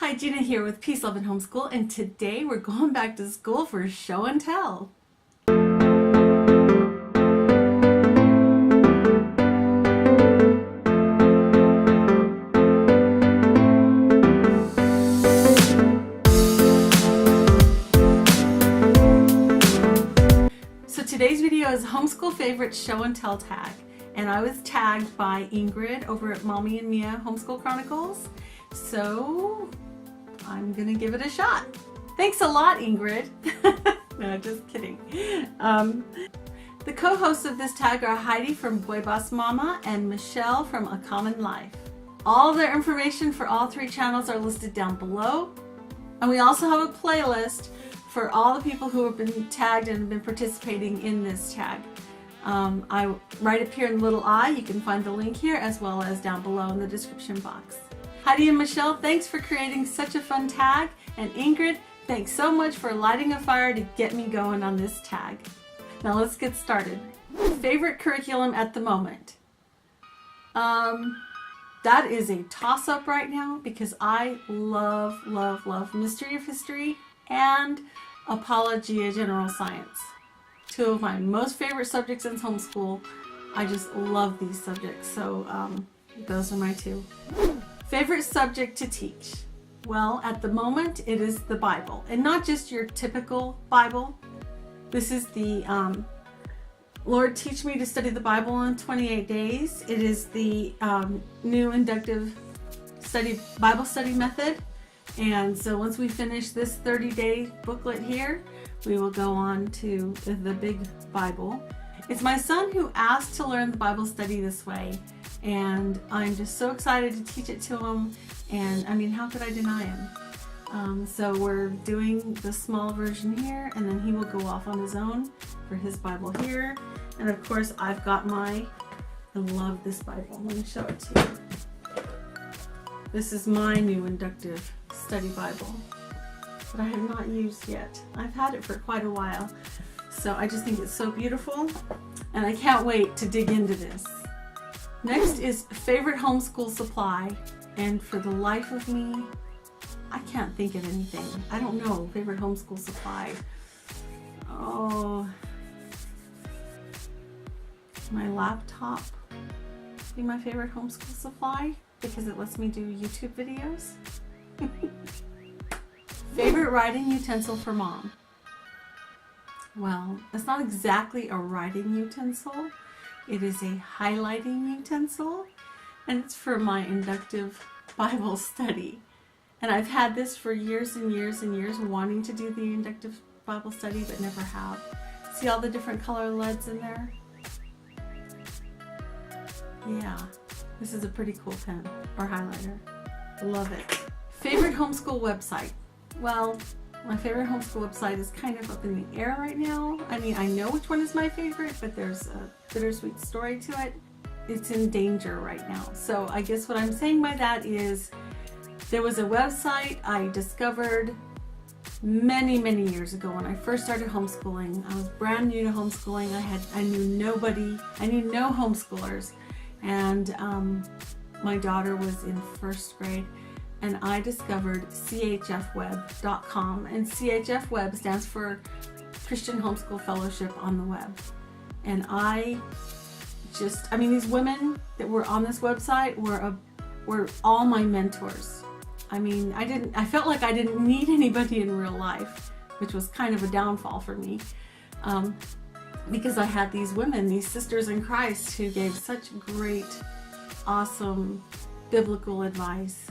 Hi, Gina here with Peace, Love, and Homeschool, and today we're going back to school for show and tell. So today's video is Homeschool Favorite Show and Tell tag, and I was tagged by Ingrid over at Mommy and Mia Homeschool Chronicles, so I'm gonna give it a shot. Thanks a lot, Ingrid. No, just kidding. The co-hosts of this tag are Heidi from Boy Boss Mama and Michelle from A Common Life. All their information for all three channels are listed down below. And we also have a playlist for all the people who have been tagged and have been participating in this tag. Right up here in the little eye, you can find the link here as well as down below in the description box. Heidi and Michelle, thanks for creating such a fun tag, and Ingrid, thanks so much for lighting a fire to get me going on this tag. Now let's get started. Favorite curriculum at the moment? That is a toss-up right now because I love Mystery of History and Apologia General Science. Two of my most favorite subjects in homeschool. I just love these subjects, so those are my two. Favorite subject to teach? Well, at the moment it is the Bible, and not just your typical Bible. This is the Lord Teach Me to Study the Bible in 28 Days. It is the new inductive Bible study method, and so once we finish this 30-day booklet here, we will go on to the big Bible. It's my son who asked to learn the Bible study this way, and I'm just so excited to teach it to him, and I mean, how could I deny him? So we're doing the small version here, and then he will go off on his own for his Bible here. And of course, I've got I love this Bible. Let me show it to you. This is my new inductive study Bible that I have not used yet. I've had it for quite a while, so I just think it's so beautiful, and I can't wait to dig into this. Next is favorite homeschool supply, and for the life of me, I can't think of anything. I don't know, favorite homeschool supply. Oh, my laptop would be my favorite homeschool supply because it lets me do YouTube videos. Favorite writing utensil for mom? Well, it's not exactly a writing utensil. It is a highlighting utensil, and it's for my inductive Bible study. And I've had this for years and years and years, wanting to do the inductive Bible study, but never have. See all the different color leads in there? Yeah, this is a pretty cool pen or highlighter. Love it. Favorite homeschool website? Well, my favorite homeschool website is kind of up in the air right now. I mean, I know which one is my favorite, but there's a bittersweet story to it. It's in danger right now. So I guess what I'm saying by that is there was a website I discovered many years ago when I first started homeschooling. I was brand new to homeschooling. I knew nobody. I knew no homeschoolers, and my daughter was in first grade. And I discovered chfweb.com, and CHF Web stands for Christian Homeschool Fellowship on the Web. And these women that were on this website were all my mentors. I mean, I felt like I didn't need anybody in real life, which was kind of a downfall for me, because I had these women, these sisters in Christ, who gave such great, awesome biblical advice,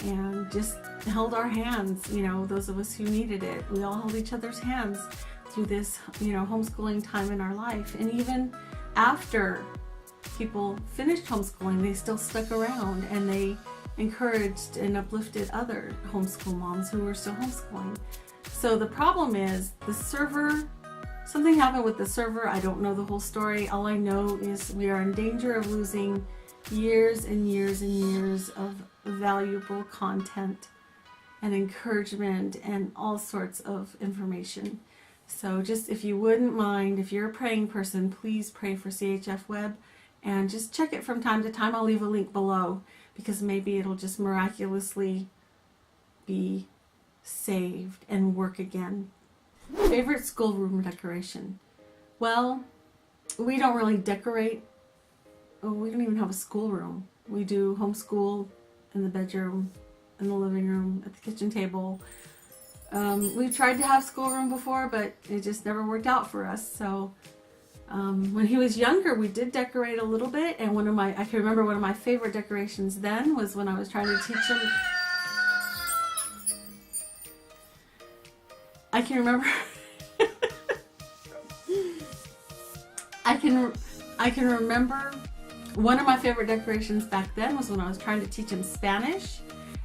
and just held our hands, you know, those of us who needed it. We all held each other's hands through this, you know, homeschooling time in our life. And even after people finished homeschooling, they still stuck around, and they encouraged and uplifted other homeschool moms who were still homeschooling. So the problem is the server, something happened with the server. I don't know the whole story. All I know is we are in danger of losing years and years and years of valuable content and encouragement and all sorts of information. So just, if you wouldn't mind, if you're a praying person, please pray for CHF Web and just check it from time to time. I'll leave a link below because maybe it'll just miraculously be saved and work again. Favorite schoolroom decoration? Well, we don't really decorate. Oh, we don't even have a schoolroom. We do homeschool in the bedroom, in the living room, at the kitchen table. We've tried to have schoolroom before, but it just never worked out for us. So when he was younger, we did decorate a little bit, and I can remember one of my favorite decorations then was when I was trying to teach him. I can remember. I can remember one of my favorite decorations back then was when I was trying to teach him Spanish,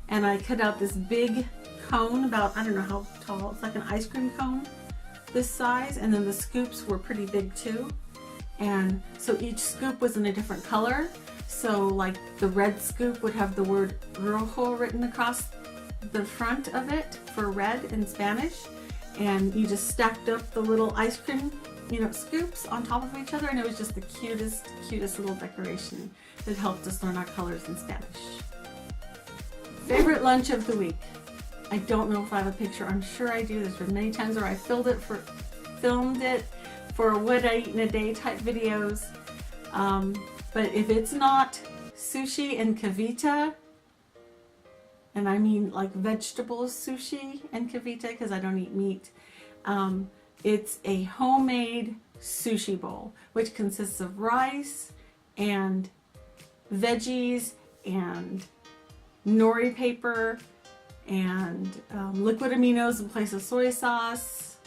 and I cut out this big cone about, I don't know how tall, it's like an ice cream cone this size, and then the scoops were pretty big too, and so each scoop was in a different color. So like the red scoop would have the word rojo written across the front of it for red in Spanish, and you just stacked up the little ice cream, scoops on top of each other, and it was just the cutest little decoration that helped us learn our colors in Spanish. Favorite lunch of the week? I don't know if I have a picture. I'm sure I do. There's been many times where I filmed it for what I eat in a day type videos. But if it's not sushi and cavita, and I mean like vegetable sushi and cavita because I don't eat meat, it's a homemade sushi bowl, which consists of rice and veggies and nori paper and liquid aminos in place of soy sauce.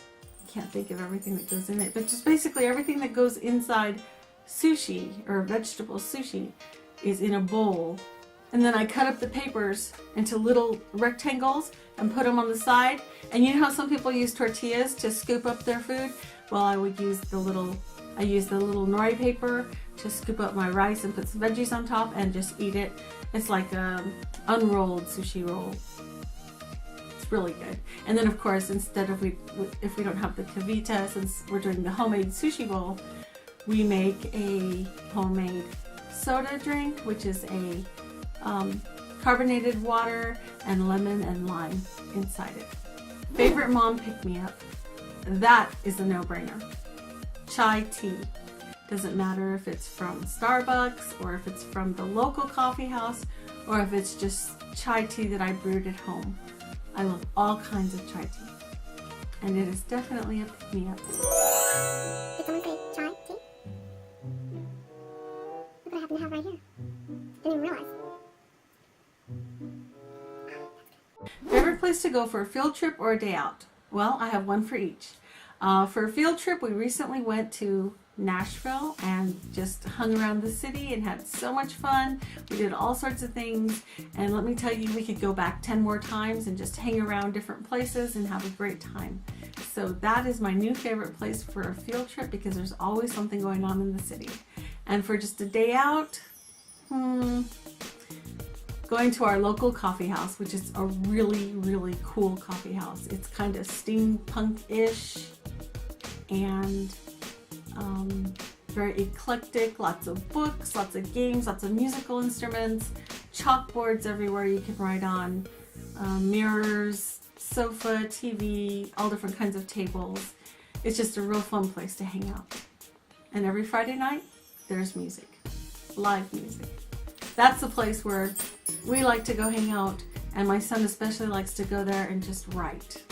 Can't think of everything that goes in it, but just basically everything that goes inside sushi or vegetable sushi is in a bowl. And then I cut up the papers into little rectangles and put them on the side. And you know how some people use tortillas to scoop up their food? Well, I use the little nori paper to scoop up my rice and put some veggies on top and just eat it. It's like an unrolled sushi roll. It's really good. And then of course, instead of if we don't have the cavita, since we're doing the homemade sushi bowl, we make a homemade soda drink, which is a carbonated water and lemon and lime inside it. Favorite mom pick-me-up? That is a no-brainer. Chai tea. Doesn't matter if it's from Starbucks or if it's from the local coffee house or if it's just chai tea that I brewed at home. I love all kinds of chai tea. And it is definitely a pick-me-up. Did someone say chai tea? Look what I happen to have right here. Didn't even realize. Favorite place to go for a field trip or a day out? Well, I have one for each. For a field trip, we recently went to Nashville and just hung around the city and had so much fun. We did all sorts of things, and let me tell you, we could go back 10 more times and just hang around different places and have a great time. So that is my new favorite place for a field trip because there's always something going on in the city. And for just a day out, going to our local coffee house, which is a really, really cool coffee house. It's kind of steampunk-ish and very eclectic, lots of books, lots of games, lots of musical instruments, chalkboards everywhere you can write on, mirrors, sofa, TV, all different kinds of tables. It's just a real fun place to hang out. And every Friday night, there's music, live music. That's the place where we like to go hang out, and my son especially likes to go there and just write.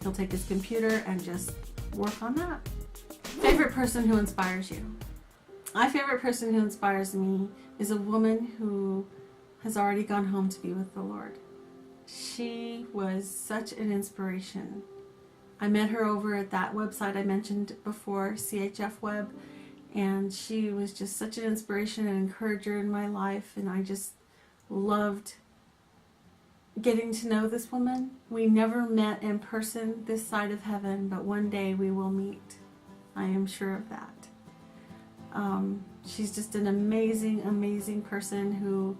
He'll take his computer and just work on that. Favorite person who inspires you? My favorite person who inspires me is a woman who has already gone home to be with the Lord. She was such an inspiration. I met her over at that website I mentioned before, CHF Web, and she was just such an inspiration and encourager in my life, and I just loved getting to know this woman. We never met in person this side of heaven, but one day we will meet. I am sure of that. She's just an amazing, amazing person who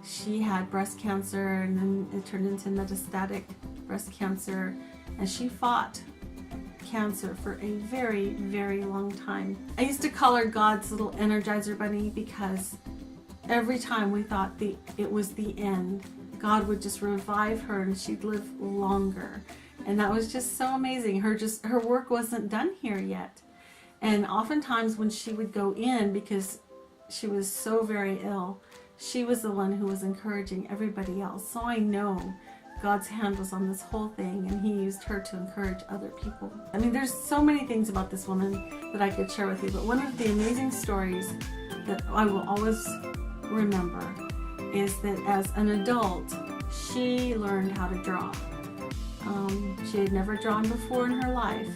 she had breast cancer, and then it turned into metastatic breast cancer, and she fought cancer for a very, very long time. I used to call her God's little Energizer Bunny because every time we thought it was the end, God would just revive her and she'd live longer. And that was just so amazing. Her work wasn't done here yet. And oftentimes when she would go in, because she was so very ill, she was the one who was encouraging everybody else. So I know God's hand was on this whole thing, and he used her to encourage other people. I mean, there's so many things about this woman that I could share with you, but one of the amazing stories that I will always remember is that as an adult, she learned how to draw. She had never drawn before in her life,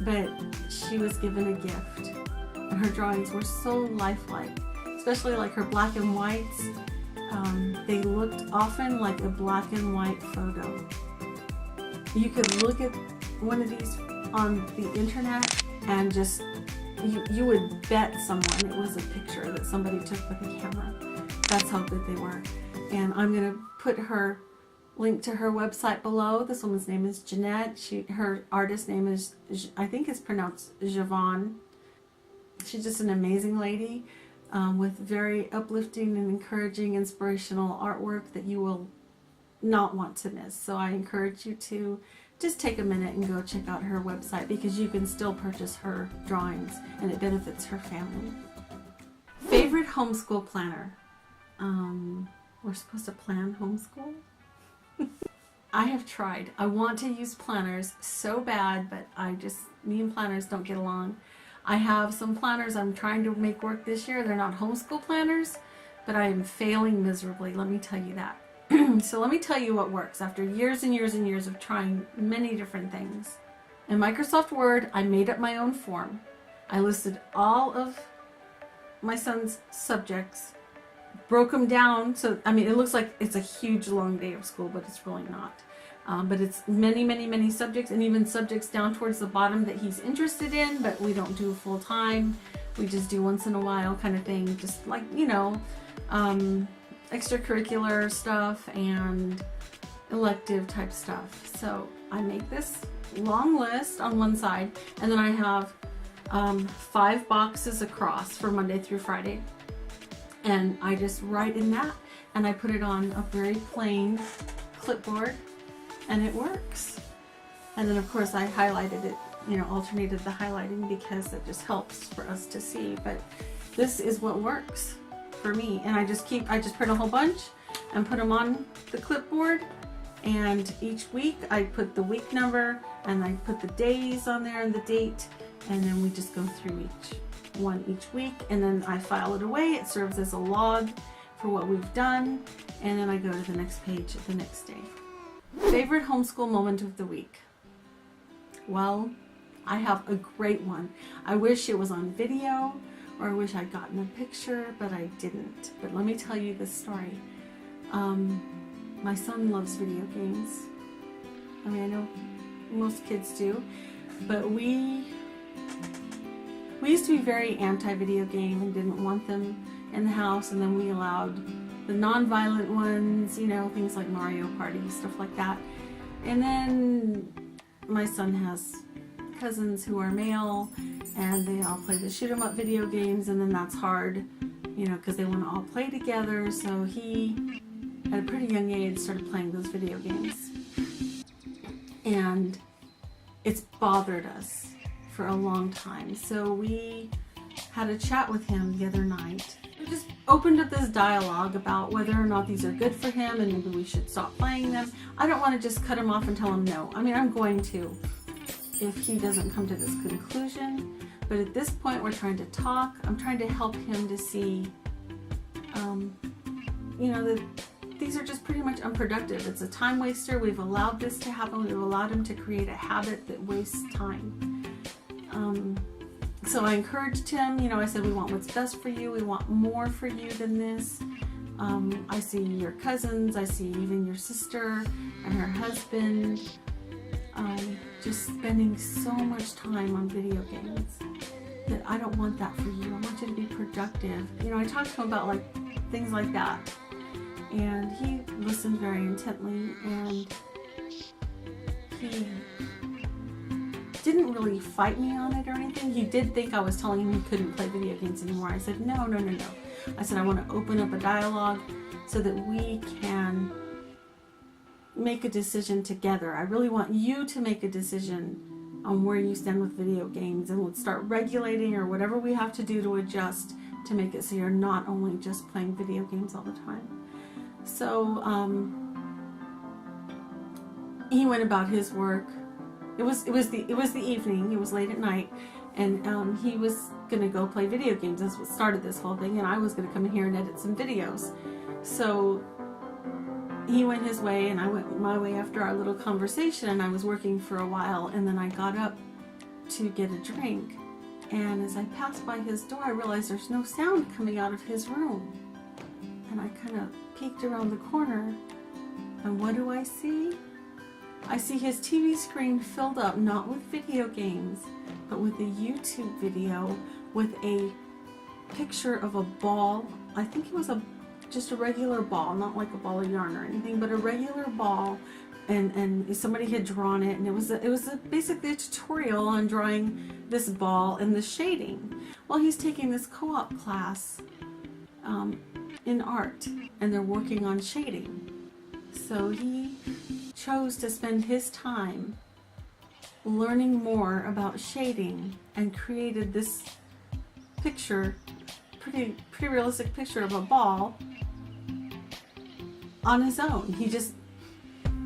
but she was given a gift, and her drawings were so lifelike, especially like her black and whites. They looked often like a black and white photo. You could look at one of these on the internet and just, you would bet someone it was a picture that somebody took with a camera. That's how good they were. And I'm going to put her link to her website below. This woman's name is Jeanette. Her artist name is, I think it's pronounced Jyvonne. She's just an amazing lady. With very uplifting and encouraging, inspirational artwork that you will not want to miss. So I encourage you to just take a minute and go check out her website, because you can still purchase her drawings and it benefits her family. Favorite homeschool planner? We're supposed to plan homeschool? I have tried. I want to use planners so bad, but me and planners don't get along. I have some planners I'm trying to make work this year. They're not homeschool planners, but I am failing miserably, let me tell you that. So let me tell you what works after years and years and years of trying many different things. In Microsoft Word, I made up my own form. I listed all of my son's subjects, broke them down. So, I mean, it looks like it's a huge long day of school, but it's really not. But it's many, many, many subjects, and even subjects down towards the bottom that he's interested in, but we don't do full time. We just do once in a while kind of thing, just like, extracurricular stuff and elective type stuff. So I make this long list on one side, and then I have 5 boxes across for Monday through Friday. And I just write in that, and I put it on a very plain clipboard. And it works. And then of course I highlighted it, alternated the highlighting, because it just helps for us to see. But this is what works for me. And I just print a whole bunch and put them on the clipboard. And each week I put the week number and I put the days on there and the date. And then we just go through each week. And then I file it away. It serves as a log for what we've done. And then I go to the next page the next day. Favorite homeschool moment of the week? Well, I have a great one. I wish it was on video, or I wish I'd gotten a picture, but I didn't. But let me tell you this story. My son loves video games. I mean, I know most kids do, but we used to be very anti-video game and didn't want them in the house, and then we allowed the non-violent ones, things like Mario Party, stuff like that. And then my son has cousins who are male, and they all play the shoot 'em up video games, and then that's hard, because they want to all play together. So he, at a pretty young age, started playing those video games. And it's bothered us for a long time. So we had a chat with him the other night. We just opened up this dialogue about whether or not these are good for him and maybe we should stop playing them. I don't want to just cut him off and tell him no. I mean, I'm going to if he doesn't come to this conclusion. But at this point, we're trying to talk. I'm trying to help him to see, that these are just pretty much unproductive. It's a time waster. We've allowed this to happen. We've allowed him to create a habit that wastes time. So I encouraged him, I said, we want what's best for you. We want more for you than this. I see your cousins. I see even your sister and her husband just spending so much time on video games that I don't want that for you. I want you to be productive. I talked to him about things like that. And he listened very intently, and he didn't really fight me on it or anything. He did think I was telling him he couldn't play video games anymore. I said, no. I said, I want to open up a dialogue so that we can make a decision together. I really want you to make a decision on where you stand with video games, and let's start regulating or whatever we have to do to adjust to make it so you're not only just playing video games all the time. So he went about his work. It was the evening. It was late at night, and he was gonna go play video games. That's what started this whole thing, and I was gonna come in here and edit some videos. So he went his way and I went my way after our little conversation, and I was working for a while, and then I got up to get a drink, and as I passed by his door I realized there's no sound coming out of his room, and I kind of peeked around the corner, and what do I see? I see his TV screen filled up not with video games but with a YouTube video with a picture of a ball. I think it was just a regular ball, not like a ball of yarn or anything, but a regular ball, and somebody had drawn it, and it was basically a tutorial on drawing this ball and the shading. Well, he's taking this co-op class in art, and they're working on shading. So he chose to spend his time learning more about shading and created this picture, pretty realistic picture of a ball on his own. He just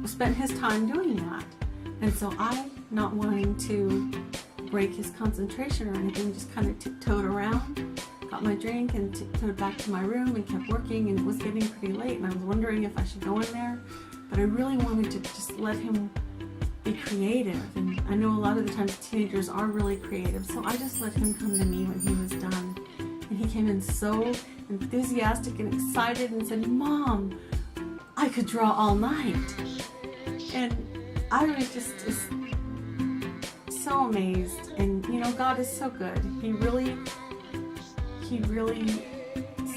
spent his time doing that. And so I, not wanting to break his concentration or anything, just kind of tiptoed around, got my drink and tiptoed back to my room and kept working, and it was getting pretty late, and I was wondering if I should go in there, but I really wanted to just let him be creative. And I know a lot of the times teenagers are really creative, so I just let him come to me when he was done. And he came in so enthusiastic and excited and said, "Mom, I could draw all night." And I was just so amazed. And you know, God is so good. He really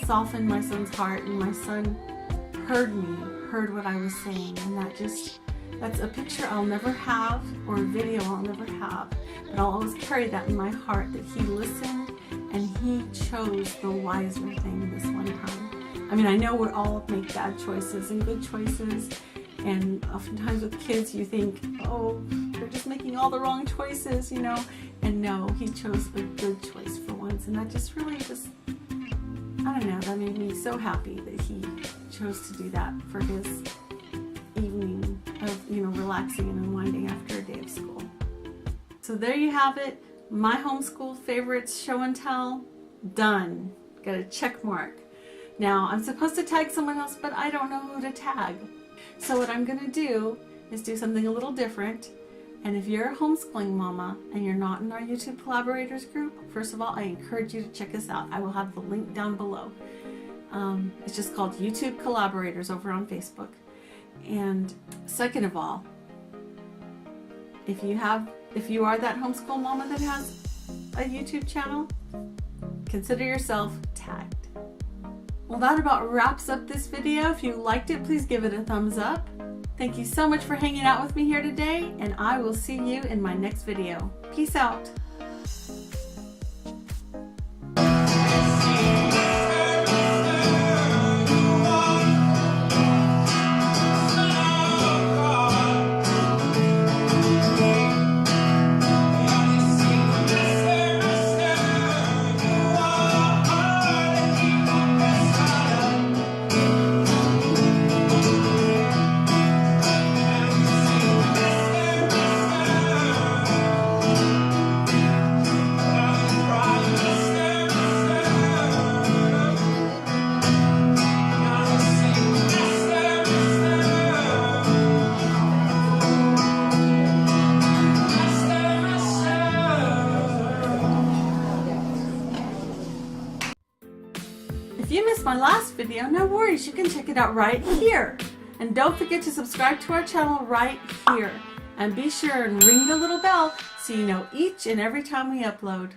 softened my son's heart, and my son heard what I was saying, and that's a picture I'll never have, or a video I'll never have, but I'll always carry that in my heart, that he listened and he chose the wiser thing this one time. I mean, I know we all make bad choices and good choices, and oftentimes with kids you think, oh, they're just making all the wrong choices, you know, and no, he chose a good choice for once, and that just really I don't know, that made me so happy that he chose to do that for his evening of, you know, relaxing and unwinding after a day of school. So there you have it, my homeschool favorites show and tell, done. Got a check mark. Now I'm supposed to tag someone else, but I don't know who to tag. So what I'm gonna do is do something a little different. And if you're a homeschooling mama and you're not in our YouTube collaborators group, first of all, I encourage you to check us out. I will have the link down below. It's just called YouTube Collaborators over on Facebook. And second of all, if you are that homeschool mama that has a YouTube channel, consider yourself tagged. Well, that about wraps up this video. If you liked it, please give it a thumbs up. Thank you so much for hanging out with me here today, and I will see you in my next video. Peace out. If you missed my last video, no worries, you can check it out right here. And don't forget to subscribe to our channel right here. And be sure and ring the little bell so you know each and every time we upload.